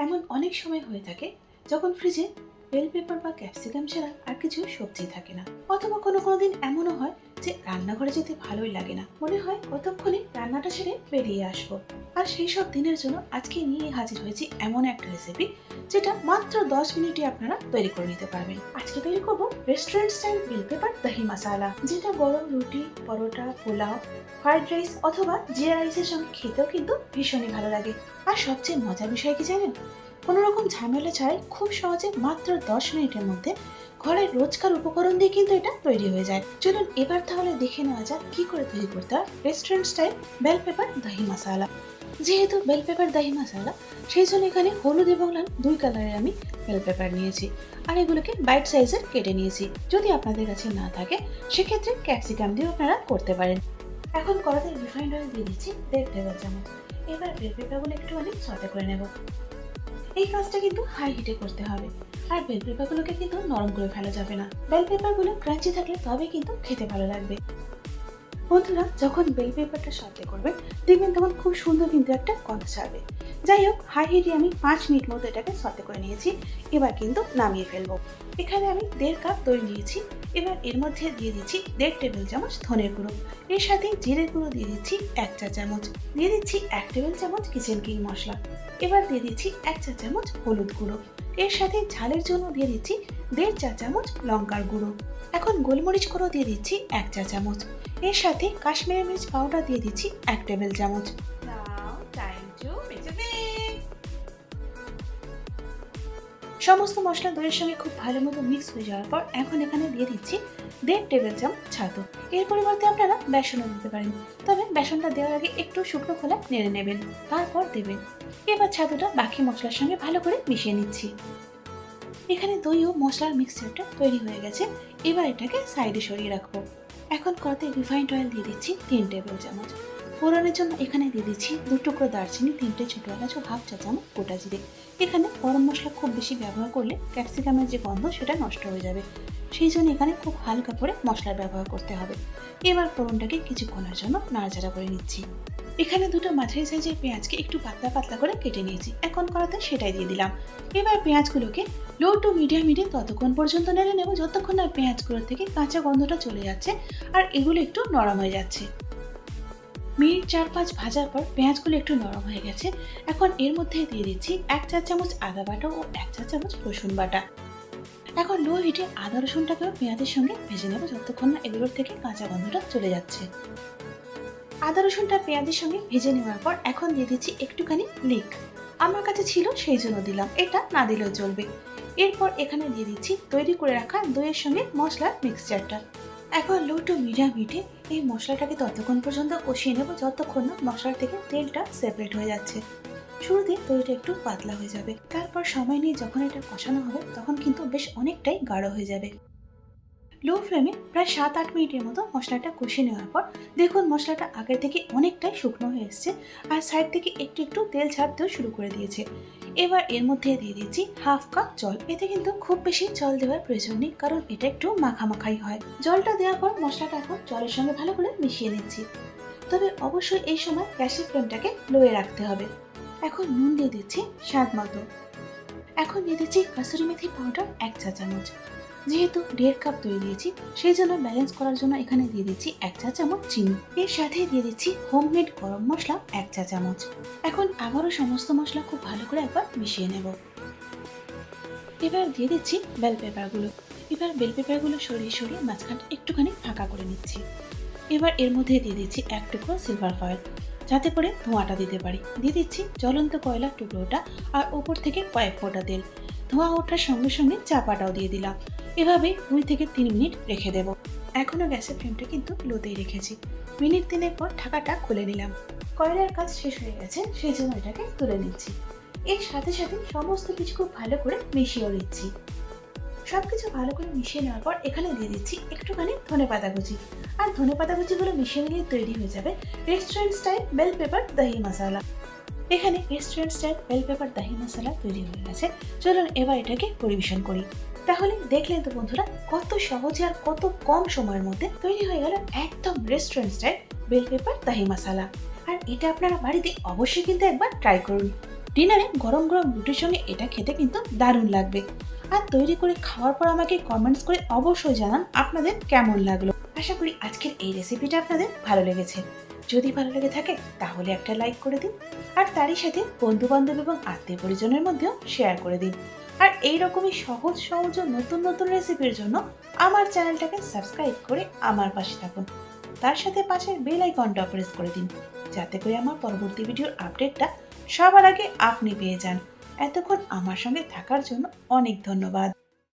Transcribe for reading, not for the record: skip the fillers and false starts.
এমন অনেক সময় হয়ে থাকে যখন ফ্রিজে বেল পেপার বা ক্যাপসিকাম ছাড়া আর কিছু সবজি থাকে না, অথবা কোনো কোনো দিন এমনও হয় যে রান্নাঘরে যেতে ভালোই লাগে না, মনে হয় কতক্ষণে রান্নাটা ছেড়ে বেরিয়ে আসবো। আর সেই সব দিনের জন্য আজকে নিয়ে হাজির হয়েছি এমন একটা রেসিপি যেটা মাত্র 10 মিনিটে আপনারা তৈরি করে নিতে পারবেন। আজকে তৈরি করবো রেস্টুরেন্ট স্টাইল বেল পেপার দহি মশালা, যেটা গরম রুটি, পরোটা, পোলাও, ফ্রাইড রাইস অথবা জিরা রাইসের সঙ্গে খেতেও কিন্তু ভীষণই ভালো লাগে। আর সবচেয়ে মজার বিষয় কি জানেন, কোনো রকম ঝামেলা ছাড়াই খুব সহজে মাত্র 10 মিনিটের মধ্যে ঘরের রোজকার উপকরণ দিয়ে কিন্তু এটা তৈরি হয়ে যায়। চলুন এবার তাহলে দেখে নেওয়া যাক কি করে তৈরি করতে হয় রেস্টুরেন্ট স্টাইল বেল পেপার দহি মশালা। যেহেতু বেল পেপার দহি মশালা, সেই জন্য এখানে হলুদ এবং লাল দুই কালারের আমি বেল পেপার নিয়েছি, আর এগুলোকে বাইট সাইজের কেটে নিয়েছি। যদি আপনাদের কাছে না থাকে সেক্ষেত্রে ক্যাপসিকাম দিয়েও আপনারা করতে পারেন। এখন কড়াতে রিফাইন্ড অয়েল দিয়ে দিচ্ছি 1.5 টেবিল চামচ। এবার বেল পেপারগুলো একটুখানি সতে করে নেব। এই কাজটা কিন্তু হাই হিটে করতে হবে, আর বেল পেপারগুলোকে কিন্তু নরম করে ফেলা যাবে না। বেল পেপারগুলো ক্রাঞ্চি থাকলে তবে কিন্তু খেতে ভালো লাগবে। বন্ধুরা, যখন বেল পেপারটা সতে করবেন দেখবেন তখন খুব সুন্দর কিন্তু একটা গন্ধ ছাড়বে। যাই হোক, হাই হিটে আমি 5 মিনিট মতো এটাকে সতে করে নিয়েছি। এবার কিন্তু নামিয়ে ফেলবো। এখানে আমি 1.5 কাপ দই নিয়েছি। এবার এর মধ্যে দিয়ে দিচ্ছি 1.5 টেবিল চামচ ধনের গুঁড়ো, এর সাথে জিরে গুঁড়ো দিয়ে দিচ্ছি 1 চা চামচ, দিয়ে দিচ্ছি 1 টেবিল চামচ কিচেন কিং মশলা। এবার দিয়ে দিচ্ছি 1 চা চামচ হলুদ গুঁড়ো, এর সাথে ঝালের জন্য দিয়ে দিচ্ছি 1.5 চা চামচ লঙ্কার গুঁড়ো। এখন গোলমরিচ গুঁড়ো দিয়ে দিচ্ছি 1 চা চামচ, এর সাথে কাশ্মীরি মির্চ পাউডার দিয়ে দিচ্ছি 1 টেবিল চামচ। সমস্ত মশলা দইয়ের সঙ্গে খুব ভালো মতো মিক্স হয়ে যাওয়ার পর এখন এখানে দিয়ে দিচ্ছি 1.5 টেবিল চামচ ছাতু। এর পরিবর্তে আপনারা বেসনও দিতে পারেন, তবে বেসনটা দেওয়ার আগে একটু শুকনো খোলা নেড়ে নেবেন, তারপর দেবেন। এবার ছাতুটা বাকি মশলার সঙ্গে ভালো করে মিশিয়ে নিচ্ছি। এখানে দই ও মশলার মিক্সচারটা তৈরি হয়ে গেছে। এবার এটাকে সাইডে সরিয়ে রাখবো। এখন কড়াতে রিফাইন্ড অয়েল দিয়ে দিচ্ছি 3 টেবিল চামচ। ফোড়নের জন্য এখানে দিয়ে দিচ্ছি 2 টুকরো দারচিনি, 3টে ছোট এলাচ ও হাফ চা চামচ গোটা জিরে। এখানে গরম মশলা খুব বেশি ব্যবহার করলে ক্যাপসিকামের যে গন্ধ সেটা নষ্ট হয়ে যাবে, সেই জন্য এখানে খুব হালকা করে মশলার ব্যবহার করতে হবে। এবার ফোড়নটাকে কিছুক্ষণের জন্য নাড়াচাড়া করে নিচ্ছি। এখানে দুটো মাঝারি সাইজের পেঁয়াজকে একটু পাতলা পাতলা করে কেটে নিয়েছি, এখন কড়াতে সেটাই দিয়ে দিলাম। এবার পেঁয়াজগুলোকে লো টু মিডিয়াম হিটে ততক্ষণ পর্যন্ত নেড়ে নেব যতক্ষণ না পেঁয়াজগুলোর থেকে কাঁচা গন্ধটা চলে যাচ্ছে আর এগুলো একটু নরম হয়ে যাচ্ছে। মিনিট 4-5 ভাজার পর পেঁয়াজগুলো একটু নরম হয়ে গেছে। এখন এর মধ্যে দিয়ে দিচ্ছি 1 চা চামচ আদা বাটা ও 1 চা চামচ রসুন বাটা। এখন লো হিটে আদা রসুনটাকেও পেঁয়াজের সঙ্গে ভেজে নেব যতক্ষণ না এগুলোর থেকে কাঁচা গন্ধটা চলে যাচ্ছে। আদা রসুনটা পেঁয়াজের সঙ্গে ভেজে নেওয়ার পর এখন দিয়ে দিচ্ছি একটুখানি লিক। আমার কাছে ছিল সেই জন্য দিলাম, এটা না দিলেও চলবে। এরপর এখানে দিয়ে দিচ্ছি তৈরি করে রাখা দইয়ের সঙ্গে মশলার মিক্সচারটা। এখন লো টু মিডিয়াম হিটে এই মশলাটাকে ততক্ষণ পর্যন্ত কষিয়ে নেব যতক্ষণ না মশলা থেকে তেলটা সেপারেট হয়ে যাচ্ছে। শুরুতে দইটা একটু পাতলা হয়ে যাবে, তারপর সময় নিয়ে যখন এটা কষানো হবে তখন কিন্তু বেশ অনেকটাই গাঢ় হয়ে যাবে। লো ফ্লেমে প্রায় 7-8 মিনিটের মতো মশলাটা কষিয়ে নেওয়ার পর দেখুন মশলাটা আগের থেকে অনেকটাই শুকনো হয়ে এসছে, আর সাইড থেকে একটু একটু তেল ছাড়তেও শুরু করে দিয়েছে। এবার এর মধ্যে দিয়ে দিচ্ছি হাফ কাপ জল। এতে কিন্তু খুব বেশি জল দেওয়ার প্রয়োজন নেই, কারণ এটা একটু মাখামাখাই হয়। জলটা দেওয়ার পর মশলাটা এখন জলের সঙ্গে ভালো করে মিশিয়ে নিচ্ছি, তবে অবশ্যই এই সময় গ্যাসের ফ্লেমটাকে লোয়ে রাখতে হবে। এখন নুন দিয়ে দিচ্ছি স্বাদ মতো। এখন দিয়ে দিচ্ছি কাসুরি মেথি পাউডার 1 চা চামচ। যেহেতু 1.5 কাপ দই দিয়েছি সেই জন্য ব্যালেন্স করার জন্য এখানে দিয়ে দিচ্ছি 1 চা চামচ চিনি। এর সাথে দিয়ে দিচ্ছি হোমমেড গরম মশলা 1 চা চামচ। এখন আবারও সমস্ত মশলা খুব ভালো করে একবার মিশিয়ে নেব। এবার দিয়ে দিচ্ছি বেল পেপারগুলো। এবার বেল পেপারগুলো সরিয়ে সরিয়ে মাঝখানটা একটুখানি ফাঁকা করে নিচ্ছি। এবার এর মধ্যে দিয়ে দিচ্ছি 1 টুকরো সিলভার ফয়েল, যাতে করে ধোঁয়াটা দিতে পারি। দিয়ে দিচ্ছি জ্বলন্ত কয়লার টুকরোটা আর ওপর থেকে কয়েক ফোঁটা তেল। ধোঁয়া ওঠার সঙ্গে সঙ্গে চাপাটাও দিয়ে দিলাম। এভাবে 2 থেকে 3 মিনিট রেখে দেব। এখনও গ্যাসের ফ্লেমটা কিন্তু লোতেই রেখেছি। মিনিট 3 পর ঢাকাটা খুলে নিলাম। কয়লার কাজ শেষ হয়ে গেছে, সেই জন্য এটাকে তুলে নিচ্ছি। এর সাথে সাথে সমস্ত কিছু খুব ভালো করে মিশিয়ে নিচ্ছি। সবকিছু ভালো করে মিশিয়ে নেওয়ার পর এখানে দিয়ে দিচ্ছি একটুখানি ধনেপাতা কুচি, আর ধনেপাতা কুচিগুলো মিশিয়ে নিয়ে তৈরি হয়ে যাবে রেস্টুরেন্ট স্টাইল বেল পেপার দহি মশালা। এখানে রেস্টুরেন্ট স্টাইল বেল পেপার দহি মশলা তৈরি হয়ে গেছে। চলুন এবার এটাকে পরিবেশন করি। তাহলে দেখলেন তো বন্ধুরা, কত সহজে আর কত কম সময়ের মধ্যে তৈরি হয়ে গেল একদম রেস্টুরেন্ট স্টাইল বেল পেপার দহি মশালা। আর এটা আপনারা বাড়িতে অবশ্যই কিন্তু একবার ট্রাই করুন। ডিনারে গরম গরম রুটির সঙ্গে এটা খেতে কিন্তু দারুণ লাগবে। আর তৈরি করে খাওয়ার পর আমাকে কমেন্টস করে অবশ্যই জানান আপনাদের কেমন লাগলো। আশা করি আজকের এই রেসিপিটা আপনাদের ভালো লেগেছে। যদি ভালো লেগে থাকে তাহলে একটা লাইক করে দিন, আর তারই সাথে বন্ধু বান্ধব এবং আত্মীয় পরিজনের মধ্যেও শেয়ার করে দিন। আর এইরকমই সহজ সহজ ও নতুন নতুন রেসিপির জন্য আমার চ্যানেলটাকে সাবস্ক্রাইব করে আমার পাশে থাকুন। তার সাথে পাশের বেল আইকনটা প্রেস করে দিন, যাতে করে আমার পরবর্তী ভিডিওর আপডেটটা সবার আগে আপনি পেয়ে যান। এতক্ষণ আমার সঙ্গে থাকার জন্য অনেক ধন্যবাদ।